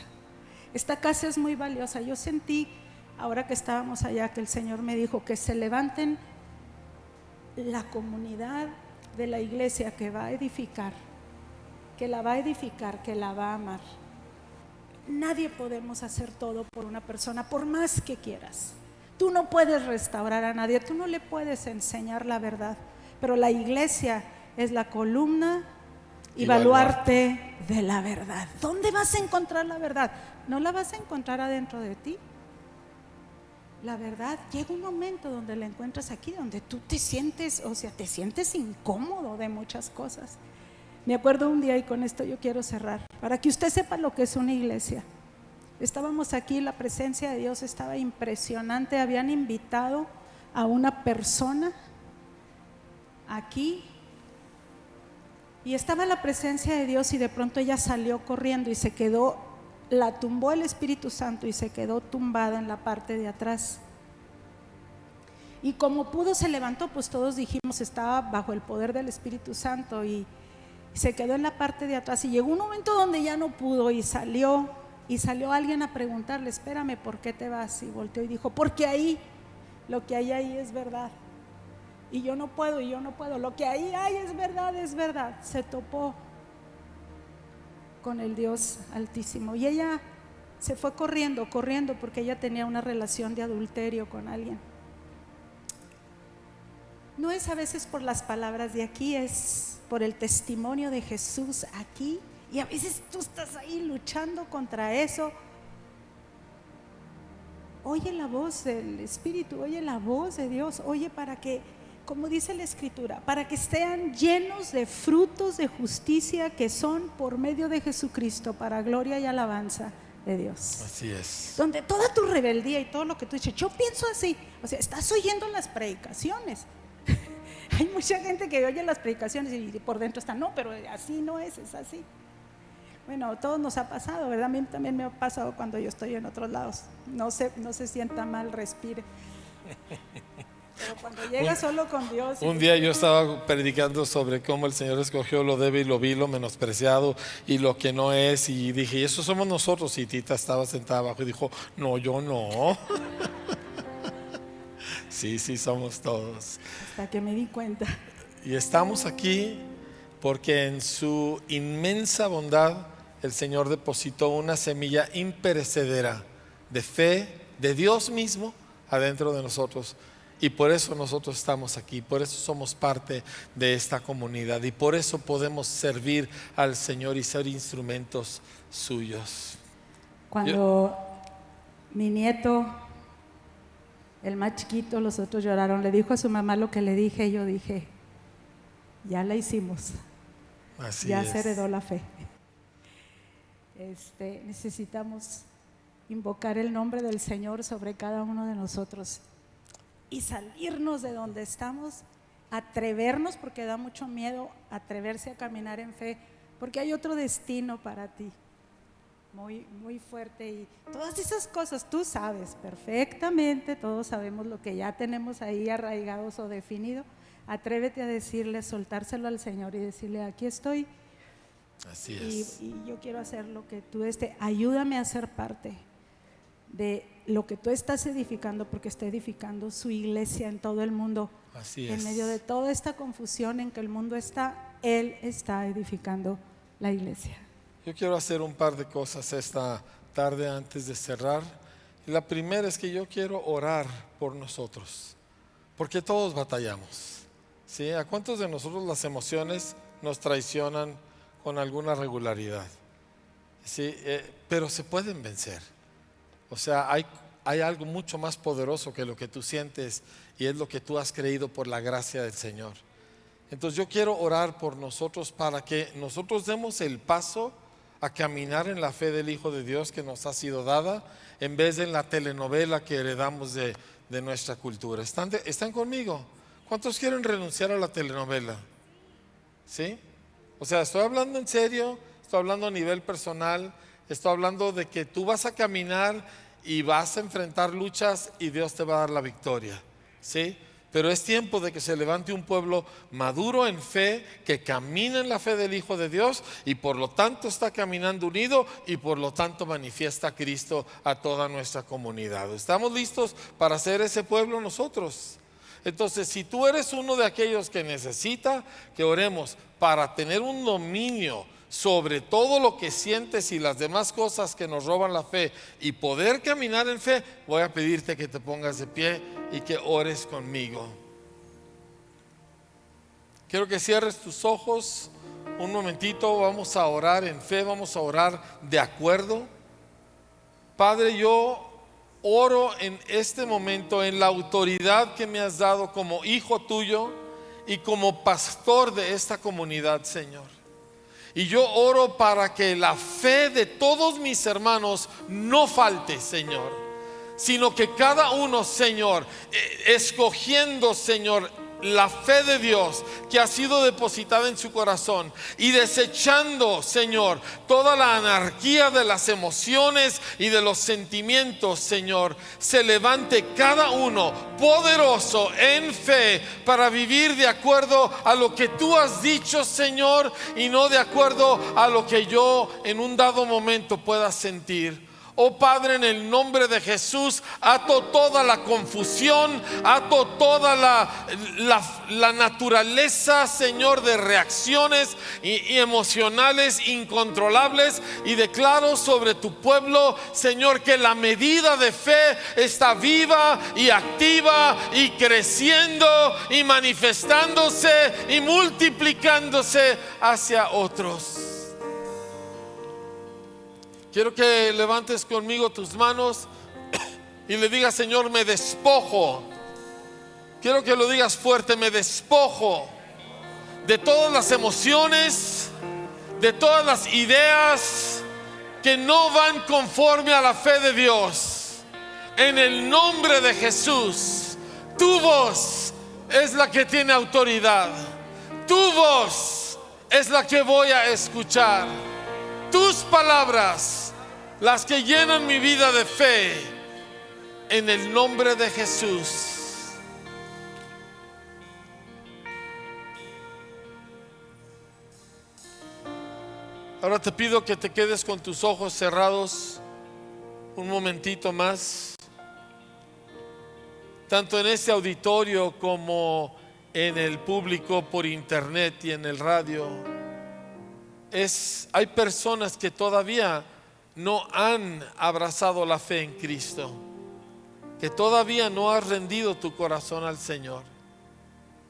Esta casa es muy valiosa. Yo sentí, ahora que estábamos allá, que el Señor me dijo que se levanten la comunidad de la iglesia que va a edificar que la va a edificar, que la va a amar. Nadie podemos hacer todo por una persona, por más que quieras. Tú no puedes restaurar a nadie, tú no le puedes enseñar la verdad, pero la iglesia es la columna y baluarte de la verdad. ¿Dónde vas a encontrar la verdad? No la vas a encontrar adentro de ti. La verdad llega un momento donde la encuentras aquí, donde tú te sientes, te sientes incómodo de muchas cosas. Me acuerdo un día, y con esto yo quiero cerrar, para que usted sepa lo que es una iglesia. Estábamos aquí, la presencia de Dios estaba impresionante. Habían invitado a una persona aquí y estaba la presencia de Dios, y de pronto ella salió corriendo y se quedó, la tumbó el Espíritu Santo y se quedó tumbada en la parte de atrás. Y como pudo se levantó, pues todos dijimos estaba bajo el poder del Espíritu Santo, y se quedó en la parte de atrás. Y llegó un momento donde ya no pudo y salió alguien a preguntarle: espérame, ¿por qué te vas? Y volteó y dijo: porque ahí, lo que hay ahí es verdad. Y yo no puedo, lo que ahí hay es verdad, es verdad. Se topó con el Dios Altísimo, y ella se fue corriendo, porque ella tenía una relación de adulterio con alguien. No es a veces por las palabras de aquí, es por el testimonio de Jesús aquí, y a veces tú estás ahí luchando contra eso. Oye la voz del Espíritu, oye la voz de Dios, oye, para que, como dice la Escritura, para que sean llenos de frutos de justicia que son por medio de Jesucristo, para gloria y alabanza de Dios. Así es. Donde toda tu rebeldía y todo lo que tú dices, yo pienso así, estás oyendo las predicaciones. Hay mucha gente que oye las predicaciones y por dentro está, no, pero así no es así. Bueno, a todos nos ha pasado, ¿verdad? A mí también me ha pasado cuando yo estoy en otros lados. No se sienta mal, respire. Pero cuando llega solo con Dios. Un día yo estaba predicando sobre cómo el Señor escogió lo débil, lo vil, lo menospreciado y lo que no es, y dije: ¿y eso somos nosotros? Y Tita estaba sentada abajo y dijo: no, yo no. Sí, somos todos. Hasta que me di cuenta. Y estamos aquí porque en su inmensa bondad el Señor depositó una semilla imperecedera de fe de Dios mismo adentro de nosotros. Y por eso nosotros estamos aquí, por eso somos parte de esta comunidad, y por eso podemos servir al Señor y ser instrumentos suyos. Cuando mi nieto, el más chiquito, los otros lloraron, le dijo a su mamá lo que le dije, y yo dije: ya la hicimos. Así ya es. se heredó la fe. Necesitamos invocar el nombre del Señor sobre cada uno de nosotros y salirnos de donde estamos, atrevernos, porque da mucho miedo atreverse a caminar en fe, porque hay otro destino para ti muy, muy fuerte. Y todas esas cosas tú sabes perfectamente, todos sabemos lo que ya tenemos ahí arraigados o definido. Atrévete a decirle, soltárselo al Señor y decirle: aquí estoy. Así es. Y yo quiero hacer lo que tú ayúdame a ser parte de lo que tú estás edificando, porque está edificando su iglesia en todo el mundo. Así en es. medio de toda esta confusión en que el mundo está, Él está edificando la iglesia. Yo quiero hacer un par de cosas esta tarde antes de cerrar. La primera es que yo quiero orar por nosotros, porque todos batallamos, ¿sí? ¿A cuántos de nosotros las emociones nos traicionan con alguna regularidad? ¿Sí? Pero se pueden vencer. O sea, hay algo mucho más poderoso que lo que tú sientes, y es lo que tú has creído por la gracia del Señor. Entonces yo quiero orar por nosotros para que nosotros demos el paso a caminar en la fe del Hijo de Dios que nos ha sido dada, en vez de en la telenovela que heredamos de nuestra cultura. ¿Están conmigo? ¿Cuántos quieren renunciar a la telenovela? ¿Sí? O sea, estoy hablando en serio, estoy hablando a nivel personal, estoy hablando de que tú vas a caminar y vas a enfrentar luchas y Dios te va a dar la victoria, ¿sí? Pero es tiempo de que se levante un pueblo maduro en fe, que camina en la fe del Hijo de Dios, y por lo tanto está caminando unido, y por lo tanto manifiesta a Cristo a toda nuestra comunidad. ¿Estamos listos para ser ese pueblo nosotros? Entonces, si tú eres uno de aquellos que necesita que oremos para tener un dominio sobre todo lo que sientes y las demás cosas que nos roban la fe, y poder caminar en fe, voy a pedirte que te pongas de pie y que ores conmigo. Quiero que cierres tus ojos un momentito. Vamos a orar en fe, vamos a orar de acuerdo. Padre, yo oro en este momento en la autoridad que me has dado como hijo tuyo y como pastor de esta comunidad, Señor. Y yo oro para que la fe de todos mis hermanos no falte, Señor, sino que cada uno, Señor, escogiendo, Señor, la fe de Dios que ha sido depositada en su corazón, y desechando, Señor, toda la anarquía de las emociones y de los sentimientos, Señor, se levante cada uno poderoso en fe para vivir de acuerdo a lo que tú has dicho, Señor, y no de acuerdo a lo que yo en un dado momento pueda sentir. Oh Padre, en el nombre de Jesús, ato toda la confusión, ato toda la naturaleza, Señor, de reacciones y emocionales incontrolables, y declaro sobre tu pueblo, Señor, que la medida de fe está viva y activa y creciendo y manifestándose y multiplicándose hacia otros. Quiero que levantes conmigo tus manos y le digas: Señor, me despojo. Quiero que lo digas fuerte: me despojo de todas las emociones, de todas las ideas que no van conforme a la fe de Dios. En el nombre de Jesús, tu voz es la que tiene autoridad. Tu voz es la que voy a escuchar. Tus palabras, las que llenan mi vida de fe, en el nombre de Jesús. Ahora te pido que te quedes con tus ojos cerrados un momentito más, tanto en este auditorio como en el público por internet y en el radio. Hay personas que todavía no han abrazado la fe en Cristo, que todavía no has rendido tu corazón al Señor,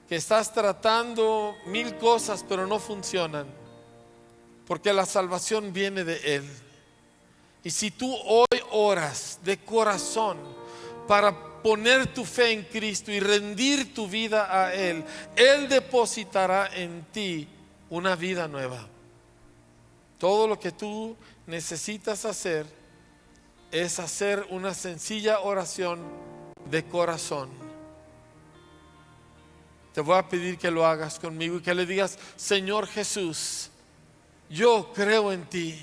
que estás tratando mil cosas pero no funcionan, porque la salvación viene de Él. Y si tú hoy oras de corazón para poner tu fe en Cristo y rendir tu vida a Él, Él depositará en ti una vida nueva. Todo lo que tú necesitas hacer es hacer una sencilla oración de corazón. Te voy a pedir que lo hagas conmigo y que le digas: Señor Jesús, yo creo en ti.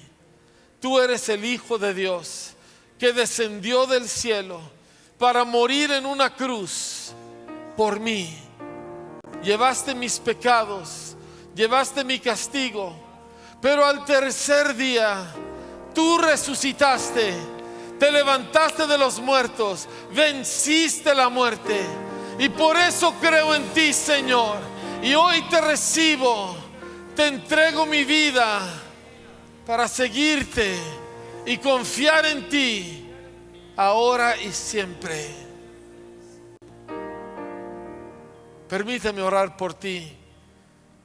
Tú eres el Hijo de Dios que descendió del cielo para morir en una cruz por mí. Llevaste mis pecados, llevaste mi castigo, pero al tercer día tú resucitaste, te levantaste de los muertos, venciste la muerte, y por eso creo en ti, Señor. Y hoy te recibo, te entrego mi vida para seguirte y confiar en ti ahora y siempre. Permíteme orar por ti,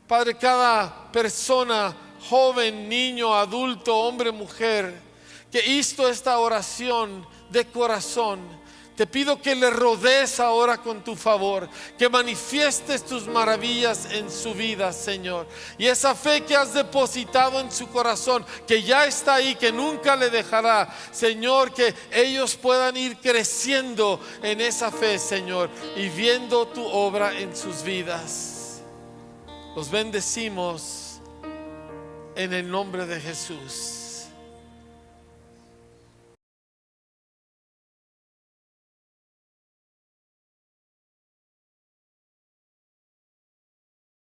Padre. Cada persona, joven, niño, adulto, hombre, mujer, que hizo esta oración de corazón, te pido que le rodees ahora con tu favor, que manifiestes tus maravillas en su vida, Señor. Y esa fe que has depositado en su corazón, que ya está ahí, que nunca le dejará, Señor, que ellos puedan ir creciendo en esa fe, Señor, y viendo tu obra en sus vidas. Los bendecimos en el nombre de Jesús.